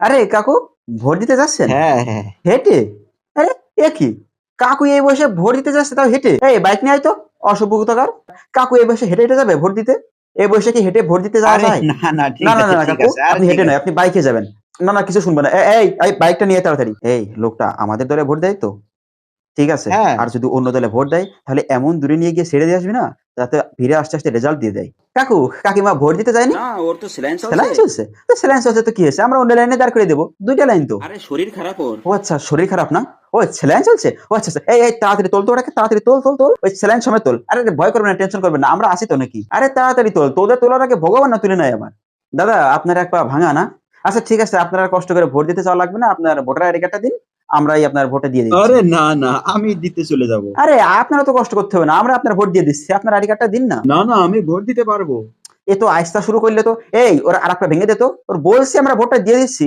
আরে কাকু, ভোট দিতে যাচ্ছেন হ্যাঁ হ্যাঁ। হেঁটে? আরে এ কি, কাকু এই বয়সে ভোট দিতে যাচ্ছে তাও হেঁটে? এই বাইক নিয়ে আয় তো, অসভ্য কোথাকার। কাকু এই বয়সে হেঁটে হেঁটে যাবে ভোট দিতে? এই বয়সে কি হেঁটে ভোট দিতে যাওয়া আরে যায়? না না, না ঠিক না না আছে না ঠিক কাকু, আছে, আরে আপনি ঠিক হেঁটে নয়, আছে। আপনি বাইকে যাবেন। না না, কিছু শুনবো না। এই এই বাইকটা নিয়ে তাড়াতাড়ি। এই লোকটা আমাদের দলে ভোট দেয় তো, ঠিক আছে। হ্যাঁ। আর যদি অন্য দলে ভোট দেয় তাহলে এমন দূরে নিয়ে গিয়ে ছেড়ে দিয়ে আসবি না, যাতে ফিরে আসতে আসতে রেজাল্ট দিয়ে দেয়। কাকু, কাকিমা ভোট দিতে যায়নি? না, ওর তো স্যালাইন চলছে। স্যালাইন চলছে? তো স্যালাইন চলছে তো কি হয়েছে, আমরা অন্য লাইনে দাঁড় করে দেবো, দুইটা লাইন তো। আরে শরীর খারাপ ওর। ও আচ্ছা, শরীর খারাপ না? ও স্যালাইন চলছে? ও আচ্ছা আচ্ছা, এই এই তাড়াতাড়ি তোল তো ওটাকে, তাড়াতাড়ি তোল তোল তোল, ওই স্যালাইন সময় তোল। আরে আরে, ভয় করবেন না, টেনশন করবেন না, আমরা আছি তো নাকি। আরে তাড়াতাড়ি তোল, তোদের তোলার আগে ভগবান না তুলে নেয় আমার। দাদা, আপনার এক পা ভাঙা না? আচ্ছা ঠিক আছে, আপনার আর কষ্ট করে ভোট দিতে যাওয়া লাগবে না, আপনার ভোটার আইডি কার্ডটা দিন, আমরাই আপনার ভোটে দিয়ে দিচ্ছি। আরে না না, আমি দিতে চলে যাব। আরে আপনারও তো কষ্ট করতে হবে না, আমরা আপনার ভোট দিয়ে দিচ্ছি, আপনার আইডি কার্ডটা দিন না। না না, আমি ভোট দিতে পারবো। এ তো আইস্তা শুরু করলে তো। এই ওরা আর একটা ভেঙে দে তো, ওর বলছি আমরা ভোটটা দিয়ে দিচ্ছি।